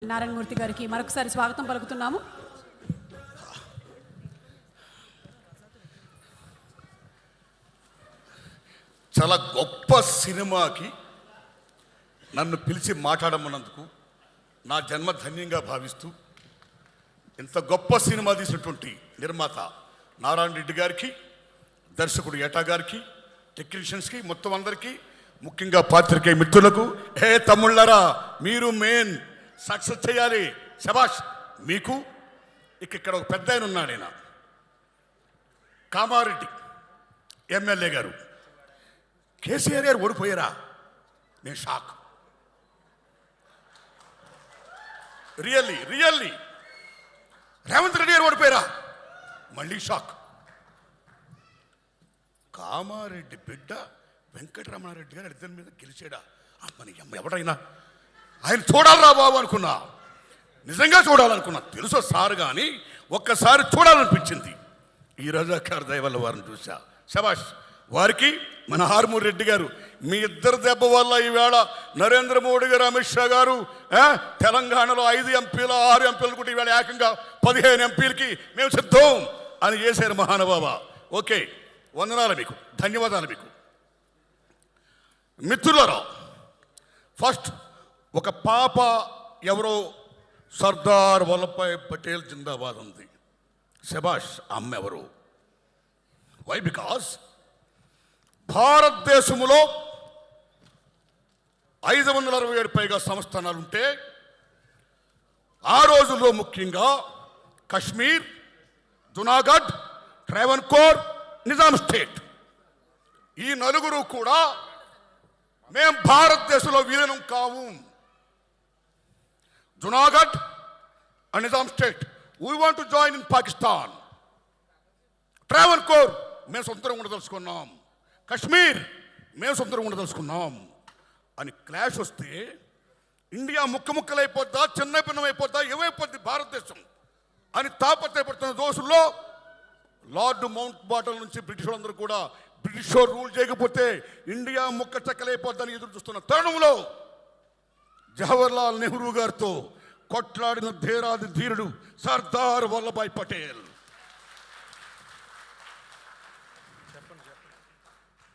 నారాయణమూర్తి గారికి మరొకసారి స్వాగతం పలుకుతున్నాము. చాలా గొప్ప సినిమాకి నన్ను పిలిచి మాట్లాడమన్నందుకు నా జన్మ ధన్యంగా భావిస్తూ ఇంత గొప్ప సినిమా తీసినటువంటి నిర్మాత నారాయణ రెడ్డి గారికి, దర్శకుడు ఏటా గారికి, టెక్నీషియన్స్కి, మొత్తం అందరికీ, ముఖ్యంగా పాత్రికేయ మిత్రులకు, హే తమ్ముళ్ళరా మీరు మెయిన్ సక్సెస్ చేయాలి, శబాష్ మీకు. ఇక్కడ ఒక పెద్ద ఆయన ఉన్నాడు, ఆయన కామారెడ్డి ఎమ్మెల్యే గారు. కేసీఆర్ గారు ఓడిపోయారా? నేను షాక్. రియల్లీ రేవంత్ రెడ్డి గారు ఓడిపోయారా? మళ్ళీ షాక్. కామారెడ్డి బిడ్డ వెంకటరమణారెడ్డి గారు ఇద్దరి మీద గెలిచాడా? అమ్మని అమ్మ, ఎవడైనా ఆయన చూడాలరా బాబు అనుకున్నా, నిజంగా చూడాలనుకున్నా. తెలుసో సార్, కానీ ఒక్కసారి చూడాలనిపించింది. ఈ రజాకార్ దయ వల్ల వారిని చూసా. శబాష్ వారికి. మన హార్మూర్ రెడ్డి గారు, మీ ఇద్దరు దెబ్బ వల్ల ఈవేళ నరేంద్ర మోడీ గారు, అమిత్ షా గారు తెలంగాణలో 5 ఎంపీలు 6 ఎంపీలు కూడా ఈవేళ ఏకంగా 15 ఎంపీలకి మేము సిద్ధం అని చేశారు మహానుభావ. ఓకే, వందనాలు మీకు, ధన్యవాదాలు మీకు. మిత్రులారా, ఫస్ట్ ఒక పాప ఎవరో సర్దార్ వల్లభాయ్ పటేల్ జిందాబాద్ ఉంది. శబాష్. అమ్మ ఎవరు? వై? బికాస్ భారతదేశంలో 567 పైగా సంస్థానాలుంటే ఆ రోజుల్లో ముఖ్యంగా కశ్మీర్, జునాగఢ్, ట్రావెన్కోర్, నిజాం స్టేట్, ఈ నలుగురు కూడా మేం భారతదేశంలో విలీనం కావు. Junagadh and Nizam state, we want to join in Pakistan. Travancore మేము సొంతంగా ఉండదలుచుకున్నాం. కశ్మీర్ మేము సొంతంగా ఉండదలుచుకున్నాం అని క్లాష్ వస్తే ఇండియా ముక్కలైపోద్దా, చిన్న భిన్నమైపోద్దా, ఏమైపోద్ది భారతదేశం అని తాపత్రయపడుతున్న దోషుల్లో లార్డ్ మౌంట్ బాటన్ నుంచి బ్రిటిష్ వాళ్ళందరూ కూడా బ్రిటిష్ రూల్ చేయకపోతే ఇండియా ముక్క చెక్కలైపోద్దని ఎదురు చూస్తున్న తరుణంలో జవహర్లాల్ నెహ్రూ గారితో కొట్లాడిన ధీరాది ధీరుడు సర్దార్ వల్లభాయ్ పటేల్.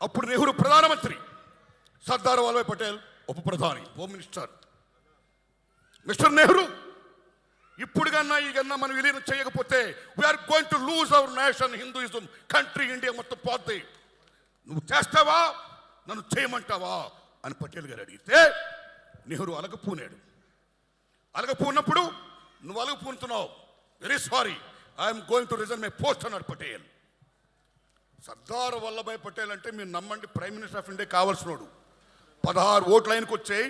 అప్పుడు నెహ్రూ ప్రధానమంత్రి, సర్దార్ వల్లభాయ్ పటేల్ ఉప ప్రధాని, హోమ్ మినిస్టర్. మిస్టర్ నెహ్రూ, ఇప్పుడు కన్నా ఈ కన్నా మనం విలీనం చేయకపోతే we're going to lose our nation, Hinduism country, India మొత్తం పోతే. నువ్వు చేస్తావా, నన్ను చేయమంటావా అని పటేల్ గారు అడిగితే నెహ్రూ అలగపూనాడు. అలగపూనప్పుడు, నువ్వు అలగపూనుతున్నావు, very sorry, I'm going to resign my post అన్నాడు పటేల్. సర్దార్ వల్లభాయ్ పటేల్ అంటే మీరు నమ్మండి, ప్రైమ్ మినిస్టర్ ఆఫ్ ఇండియా కావాల్సినోడు. 16 ఓట్లు ఆయనకు వచ్చాయి,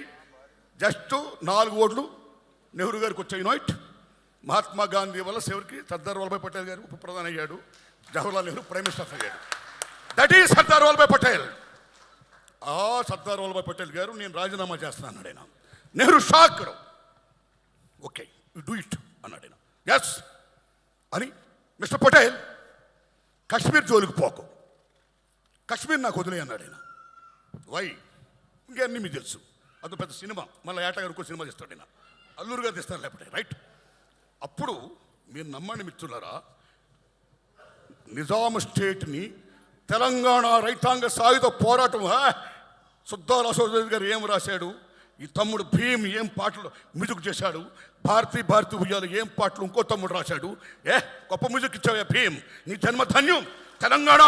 జస్ట్ 4 ఓట్లు నెహ్రూ గారికి వచ్చాయి. నోట్. మహాత్మా గాంధీ వల్ల చివరికి సర్దార్ వల్లభాయ్ పటేల్ గారు ఉప ప్రధాని అయ్యాడు, జవహర్లాల్ నెహ్రూ ప్రైమ్ మినిస్టర్ అయ్యాడు. That is Sardar Vallabhbhai Patel. ఆ సర్దార్ వల్లభాయ్ పటేల్ గారు నేను రాజీనామా చేస్తున్నాను అన్నాడు ఆయన. Nehru shock. Okay, you do it అన్నాడు ఆయన. ఎస్ అని, మిస్టర్ పటేల్ కశ్మీర్ జోలికి పోకు, కశ్మీర్ నాకు వదిలే అన్నాడు ఆయన. వై? ఇంకన్నీ మీకు తెలుసు, అది పెద్ద సినిమా, మళ్ళీ ఏటా గారికి సినిమా తీస్తాడు ఆయన, అల్లూరు గారు తీస్తారు లేకపోతే, రైట్? అప్పుడు మీరు నమ్మండి మిత్రులారా, నిజాం స్టేట్ని తెలంగాణ రైతాంగ సాయుధ పోరాటం, సుద్దాల అశోక్ గారు ఏం రాశాడు, ఈ తమ్ముడు భీమ్ ఏం పాటలు మ్యూజిక్ చేశాడు, భారతీ ఉయ్యాలు ఏం పాటలు ఇంకో తమ్ముడు రాశాడు. గొప్ప మ్యూజిక్ ఇచ్చావే భీమ్, నీ జన్మ ధన్యం. తెలంగాణ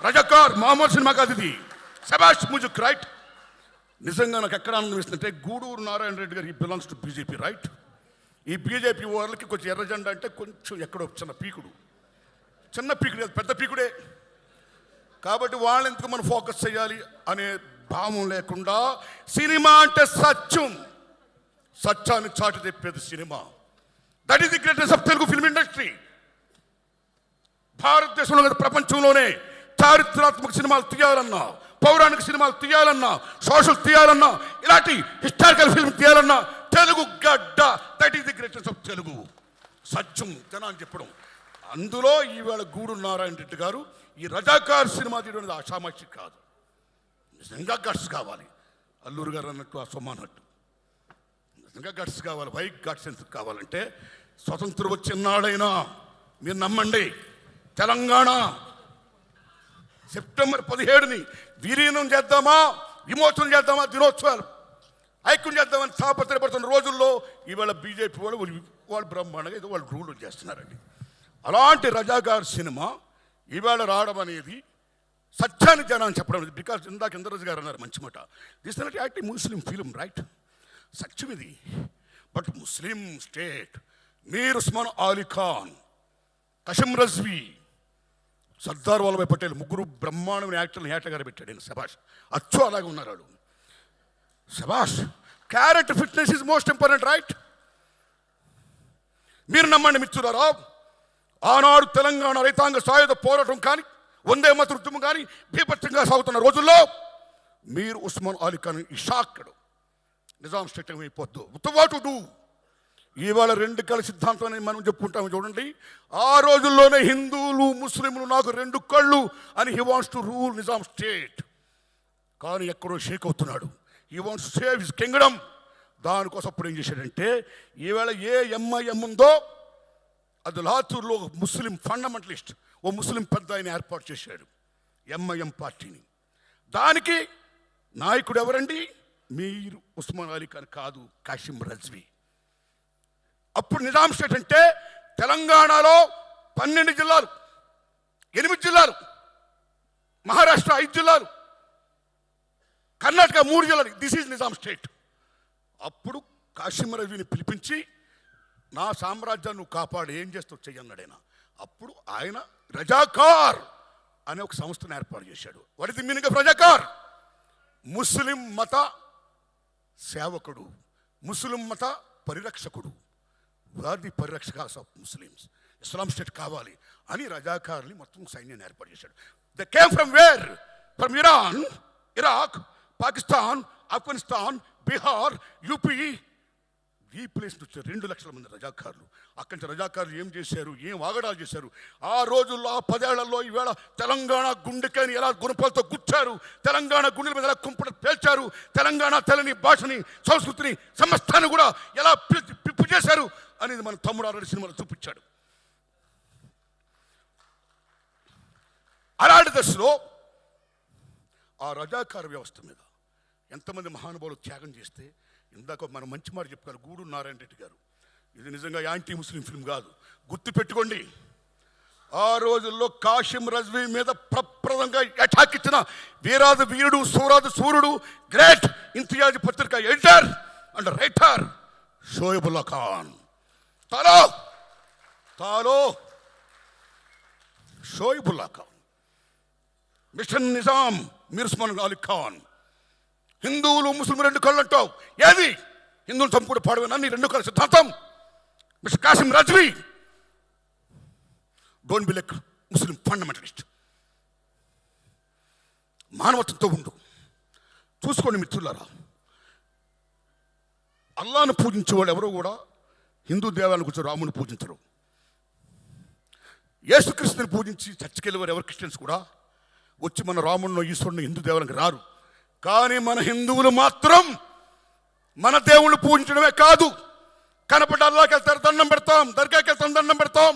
రజకార్ మామూలు సినిమా కాదు ఇది, శబాష్ మ్యూజిక్, రైట్? నిజంగా నాకు ఎక్కడ ఆనందం ఇస్తుందంటే, గూడూరు నారాయణ రెడ్డి గారు, ఈ బిలాంగ్స్ టు బీజేపీ, రైట్? ఈ బీజేపీ వాళ్ళకి కొంచెం ఎర్ర జెండా అంటే కొంచెం ఎక్కడో చిన్న పీకుడు పెద్ద పీకుడే. కాబట్టి వాళ్ళెందుకు మనం ఫోకస్ చేయాలి అనే భావం లేకుండా, సినిమా అంటే సత్యాన్ని చాటి తెప్పేది cinema. That is the greatest of Telugu film industry. భారతదేశంలో ప్రపంచంలోనే చారిత్రాత్మక సినిమాలు తీయాలన్నా, పౌరాణిక సినిమాలు తీయాలన్నా, సోషల్ తీయాలన్నా, ఇలాంటి హిస్టారికల్ ఫిల్మ్ తీయాలన్నా తెలుగు గడ్డ. That is the greatest of Telugu. సత్యం జనాన్ని చెప్పడం. అందులో ఈవేళ గూడూరు నారాయణ రెడ్డి గారు ఈ రజాకార్ సినిమా తీయడం అనేది ఆషామాషి కాదు, నిజంగా గట్స్ కావాలి. అల్లూరు గారు అన్నట్టు, ఆ సొమ్మ అన్నట్టు నిజంగా గట్స్ కావాలి. వైట్ గట్స్ ఎందుకు కావాలంటే స్వతంత్రం వచ్చినాడైనా మీరు నమ్మండి, తెలంగాణ సెప్టెంబర్ 17ని విలీనం చేద్దామా, విమోచన చేద్దామా, దినోత్సవాలు ఐక్యం చేద్దామని తాపత్రయపడుతున్న రోజుల్లో ఈవేళ బీజేపీ వాళ్ళు బ్రహ్మాండంగా ఏదో వాళ్ళు రూల్ చేస్తున్నారండి. అలాంటి రజాకార్ సినిమా ఈవేళ రావడం అనేది సత్యాన్ని జనాన్ని చెప్పడం. బికాజ్ ఇందాక ఇంద్రరాజు గారు అన్నారు మంచి మాట, this is not active Muslim film, right? సత్యం ఇది. But Muslim state Mir Osman Ali Khan, Qasim Razvi, Sardar Vallabhbhai Patel ముగ్గురు బ్రహ్మాండమైన యాక్టర్లు ఏటగారు గారు పెట్టాడు. నేను శబాష్, అచ్చు అలాగే ఉన్నారు వాళ్ళు. శబాష్. Character fitness is most important, right? మీరు నమ్మండి మిత్రులారా, ఆనాడు తెలంగాణ రైతాంగ సాయుధ పోరాటం కానీ, వందే మాతరం ఉద్యమం కానీ బీభత్సంగా సాగుతున్న రోజుల్లో మీర్ ఉస్మాన్ అలీ ఖాన్ ఈ షాక్డ్ నిజాం స్టేట్ అయిపోద్దు వాట్ టు డూ. ఇవాళ రెండు కళ్ళ సిద్ధాంతం అని మనం చెప్పుకుంటాము చూడండి. ఆ రోజుల్లోనే హిందువులు ముస్లింలు నాకు రెండు కళ్ళు అని he wants to rule Nizam state. కానీ ఎక్కడో షేక్ అవుతున్నాడు. He wants to save his Kingdom. దానికోసం అప్పుడు ఏం చేశాడంటే, ఈవేళ ఏ ఎంఐఎం ఉందో అది లాతూర్లో ముస్లిం ఫండమెంటలిస్ట్ ఓ ముస్లిం పెద్ద ఆయన ఏర్పాటు చేశాడు ఎంఐఎం పార్టీని. దానికి నాయకుడు ఎవరండి? మీర్ ఉస్మాన్ అలీ ఖాన్ కాదు, కాసిం రజ్వీ. అప్పుడు నిజాం స్టేట్ అంటే తెలంగాణలో 12 జిల్లాలు, 8 జిల్లాలు, మహారాష్ట్ర 5 జిల్లాలు, కర్ణాటక 3 జిల్లాలు. This is Nizam state. అప్పుడు కాసిం రజ్వీని పిలిపించి నా సామ్రాజ్యాన్ని నువ్వు కాపాడు, ఏం చేస్తావు చెయ్యన్నాడు ఆయన. అప్పుడు ఆయన రజాకార్ అనే ఒక సంస్థను ఏర్పాటు చేశాడు. What is the meaning of Razakar? Muslim మత సేవకుడు, ముస్లిం మత పరిరక్షకుడు. వారి పరిరక్షకాస్ ఆఫ్ ముస్లిమ్స్. ఇస్లాం స్టేట్ కావాలి అని రజాకార్ని మొత్తం సైన్యాన్ని ఏర్పాటు చేశాడు. They came from where? From Iran, Iraq, Pakistan, Afghanistan, Bihar, UP. ఈ ప్లేస్ నుంచి 2 లక్షల మంది రజాకారులు. అక్కడి నుంచి రజాకారులు ఏం చేశారు, ఏం వాగడాలు చేశారు. ఆ రోజుల్లో, ఆ 10 ఏళ్లలో ఈవేళ తెలంగాణ గుండెకాయని ఎలా గుణపాలతో గుచ్చారు, తెలంగాణ గుండెల మీద ఎలా కుంపట పేల్చారు, తెలంగాణ తెలని భాషని, సంస్కృతిని, సమస్తాన్ని కూడా ఎలా పిప్పు చేశారు అనేది మన తమ్ముడు ఆల్రెడీ సినిమాలో చూపించాడు. అలాంటి దశలో ఆ రజాకార వ్యవస్థ మీద ఎంతమంది మహానుభావులు త్యాగం చేస్తే, ఇందాక మనం మంచి మాట చెప్పుకోవాలి గూడూరు నారాయణ రెడ్డి గారు. ఇది నిజంగా యాంటీ ముస్లిం ఫిల్మ్ కాదు, గుర్తు పెట్టుకోండి. ఆ రోజుల్లో కాసిం రజ్వీ మీద ప్రప్రదంగా అటాక్ ఇచ్చిన వీరాది వీరుడు, సూరాది సూర్యుడు, గ్రేట్ ఇంతియాజ్ పత్రిక editor and writer Shoebullah Khan. తాలో షోయబుల్లా ఖాన్, మిస్టర్ నిజాం మీర్ ఉస్మాన్ అలీ ఖాన్. హిందువులు ముస్లింలు 2 కళ్ళు అంటావు, ఏది? హిందువులు చంపుడు పాడవేనా నీ 2 కళ్ళ సిద్ధాంతం? Mister Qasim Razvi, don't be like Muslim fundamentalist. మానవత్వంతో ఉండు. చూసుకోండి మిత్రులారా, అల్లాను పూజించే వాళ్ళు ఎవరో కూడా హిందూ దేవాలయానికి వచ్చి రాముని పూజించరు. యేసుక్రీస్తుని పూజించి చర్చికి వెళ్ళేవారు ఎవరు క్రిస్టియన్స్ కూడా వచ్చి మన రాముడిని, ఈశ్వరుని హిందూ దేవాలయానికి రారు. కానీ మన హిందువులు మాత్రం మన దేవుణ్ణి పూజించడమే కాదు, కనపడ్డ అల్లాకి వెళ్తారు దండం పెడతాం, దర్గాకి వెళ్తాం దండం పెడతాం,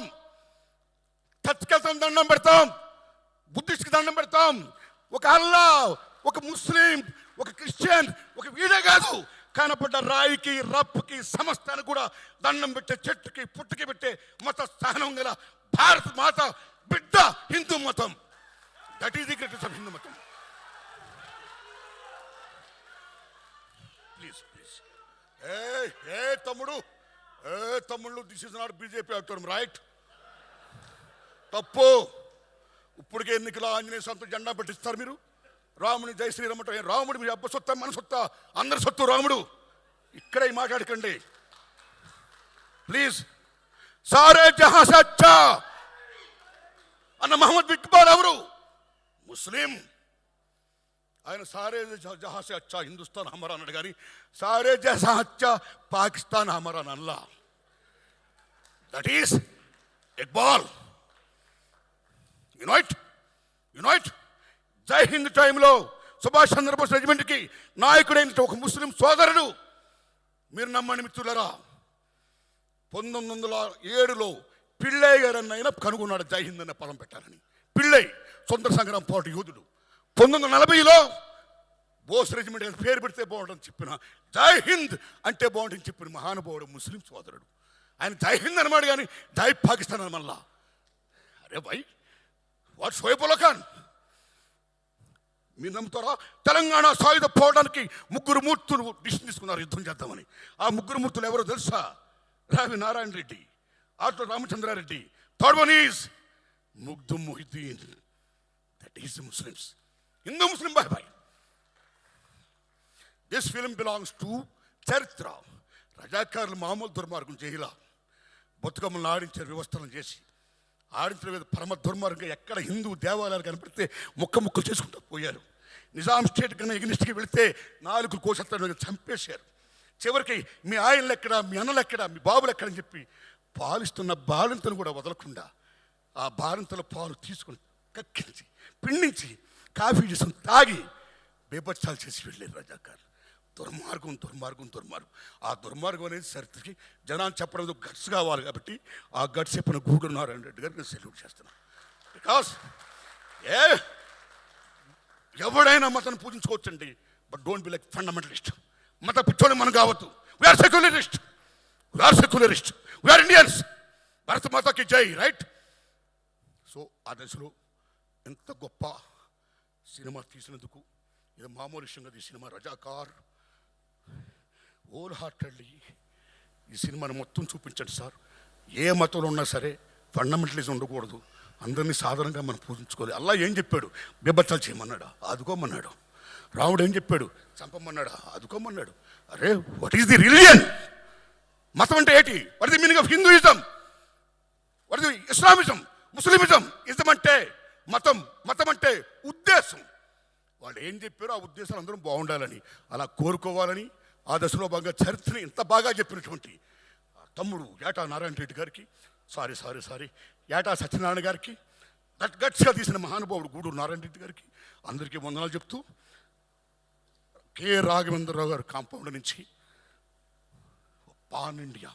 చర్చికి వెళ్తాం దండం పెడతాం, బుద్ధిస్ట్కి దండం పెడతాం. ఒక అల్లా, ఒక ముస్లిం, ఒక క్రిస్టియన్, ఒక వీడే కాదు, కనపడ్డ రాయికి, రప్పుకి, సమస్తానికి కూడా దండం పెట్టే, చెట్టుకి పుట్టుకి పెట్టే మత సహనం గల భారత మాత బిడ్డ హిందూ మతం. That is the greatest of Hindu మతం. ప్లీజ్ ప్లీజ్ ఏ తమ్ముళ్ళు, దిస్ ఇస్ నాట్ బీజేపీ అవుతాం, రైట్? తప్పు. ఇప్పటికే ఎన్నికల ఆంజనేయ స్వామితో జెండా పెట్టిస్తారు మీరు. రాముని జై శ్రీరామ్ అంటే రాముడు మీ అబ్బ సొత్తా, మన సొత్తా, అందరి సొత్తు రాముడు. ఇక్కడే మాట్లాడకండి ప్లీజ్. సారే జహా సే అచ్చా అన్న మహమ్మద్ ఇక్బాల్ ఎవరు? ముస్లిం. ఆయన సారే జహా సే అచ్చా హిందుస్థాన్ హమారా అన్నాడు, కానీ సారే జహా అచ్చా పాకిస్తాన్ హమారా అల్లా. That is Iqbal. యునైట్. జై హింద్ టైంలో సుభాష్ చంద్రబోస్ రెజిమెంట్కి నాయకుడైన ఒక ముస్లిం సోదరుడు మీరు నమ్మని మిత్రులరా, 1907లో పిళ్ళై గారన్న కనుగొన్నాడు జై హింద్ అనే పదం పెట్టాలని. పిళ్ళై స్వతంత్ర సంగ్రామ పోరాట యోధుడు. 1940లో బోస్ రెజిమెంట్ పేరు పెడితే బాగుంటుందని చెప్పిన, జై హింద్ అంటే బాగుంటుందని చెప్పిన మహానుభావుడు ముస్లిం సోదరుడు. ఆయన జై హింద్ అనమాడు కానీ జై పాకిస్తాన్ అని మళ్ళా. అరే భాయ్, వాట్ షోయబుల్లా ఖాన్ మీరు నమ్ముతారా? తెలంగాణ సాయుధ పోవడానికి 3 మూర్తులు డిసిషన్ తీసుకున్నారు యుద్ధం చేద్దామని. ఆ 3 మూర్తులు ఎవరో తెలుసా? రావి నారాయణ రెడ్డి, ఆటో Ramachandra Reddy, third one is Makhdoom Mohiuddin. That is Muslims. Hindu Muslim బాయ్ బాయ్. దిస్ ఫిల్మ్ బిలాంగ్స్ టు చరిత్ర. రజాకారులు మామూలు దుర్మార్గం చేయాల, బతుకమ్మలను ఆడించారు వ్యవస్థలను చేసి. ఆడించిన మీద పరమ దుర్మార్గంగా ఎక్కడ హిందూ దేవాలయాలు కనపడితే ముక్కలు చేసుకుంటూ పోయారు. నిజాం స్టేట్ కన్నా ఎగ్నిస్ట్కి వెళితే 4 కోసత్తాను చంపేశారు. చివరికి మీ ఆయనలు ఎక్కడ, మీ అన్నలు ఎక్కడ, మీ బాబులు ఎక్కడని చెప్పి పాలిస్తున్న బాలింతను కూడా వదలకుండా ఆ బాలింతల పాలు తీసుకుని కక్కించి పిండించి కాఫీ చేసుకుని తాగి బేబచ్చాలు చేసి వెళ్ళారు రజాకారులు. దుర్మార్గం దుర్మార్గం దుర్మార్గం. ఆ దుర్మార్గం అనేది చరిత్రకి జనాన్ని చెప్పడం గట్స్ కావాలి కాబట్టి ఆ గట్స్ చెప్పిన గూడూరు నారాయణ రెడ్డి గారికి నేను సెల్యూట్ చేస్తున్నాను. బికాస్ ఎవడైనా మతాన్ని పూజించుకోవచ్చండి, but don't be like fundamentalist. మత పిచ్చోళ్ళు మనం కావద్దు. We are secularist, we are Indians. భారత మాతకి జై, రైట్? సో ఆ దశలో ఎంత గొప్ప సినిమా తీసినందుకు, ఇది మామూలు విషయంగా ఈ సినిమా రజాకార్ హోల్ హార్టెడ్లీ ఈ సినిమాని మొత్తం చూపించండి సార్. ఏ మతంలో ఉన్నా సరే ఫండమెంటలిజం ఉండకూడదు, అందరినీ సాధారణంగా మనం పూజించుకోవాలి. అల్లా ఏం చెప్పాడు? బేబత్తాలు చేయమన్నాడా? ఆదుకోమన్నాడు. రాముడు ఏం చెప్పాడు? చంపమన్నాడా? ఆదుకోమన్నాడు. అరే, వాట్ ఈస్ ది రిలిజియన్? మతం అంటే ఏంటి? What is the meaning of Hinduism? What is the Islamism, Muslimism? Ism అంటే మతం, మతం అంటే ఉద్దేశం. వాళ్ళు ఏం చెప్పారో ఆ ఉద్దేశాలు అందరం బాగుండాలని, అలా కోరుకోవాలని ఆ దశలో బాగా చరిత్రని ఇంత బాగా చెప్పినటువంటి తమ్ముడు ఏటా నారాయణ రెడ్డి గారికి, సారీ ఏటా సత్యనారాయణ గారికి, గట్స్గా తీసిన మహానుభావుడు గూడూరు నారాయణ రెడ్డి గారికి అందరికీ వందనాలు చెప్తూ, కె రాఘవేంద్రరావు గారు కాంపౌండ్ నుంచి pan India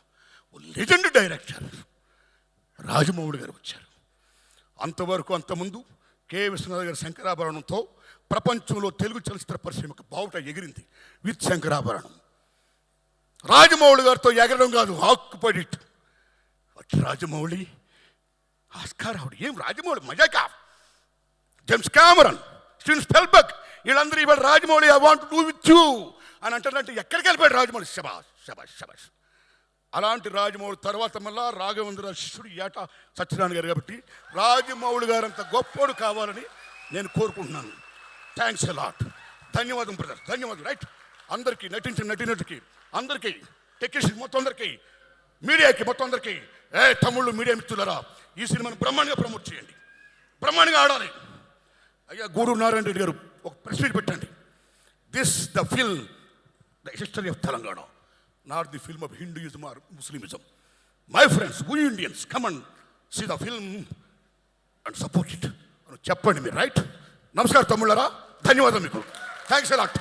legend director Rajamouli గారు వచ్చారు. అంతవరకు అంతకుముందు కె విశ్వనాథ్ గారి శంకరాభరణంతో ప్రపంచంలో తెలుగు చలచిత్ర పరిశ్రమకు బావుట ఎగిరింది విత్ శంకరాభరణం. రాజమౌళి గారితో ఎగరడం కాదు, occupied it. Rajamouli Oscar award. ఏం రాజమౌళి మజాకా? జేమ్స్ కామరన్, స్టీవెన్ స్పిల్బర్గ్, వీళ్ళందరూ ఇవాళ Rajamouli I want do with you అని అంటారంటే ఎక్కడికి వెళ్ళిపోయాడు రాజమౌళి? శబాష్ శబాష్ శబాష్. అలాంటి రాజమౌళి తర్వాత మళ్ళా రాఘవేంద్ర శిష్యుడు ఏటా సత్యనారాయణ గారు. కాబట్టి రాజమౌళి గారు అంత గొప్పోడు కావాలని నేను కోరుకుంటున్నాను. Thanks a lot. ధన్యవాదం బ్రదర్, ధన్యవాదం. రైట్, అందరికీ నటించిన నటినటికి, అందరికీ టెక్నీషియన్ మొత్తం అందరికీ, మీడియాకి మొత్తం అందరికీ, తమ్ముళ్ళు మీడియా మిత్రులరా, ఈ సినిమాను బ్రహ్మాండంగా ప్రమోట్ చేయండి, బ్రహ్మాండంగా ఆడాలి. అయ్యా గూడూరు నారాయణ రెడ్డి గారు ఒక ప్రెస్ మీట్ పెట్టండి. This the film the history of Telangana, not the film of Hinduism or Muslimism. My friends, we Indians, come and see the film and support it అని చెప్పండి మీరు. రైట్? నమస్కారం తమ్ముళ్ళరా, ధన్యవాదం మీకు. Thanks a lot.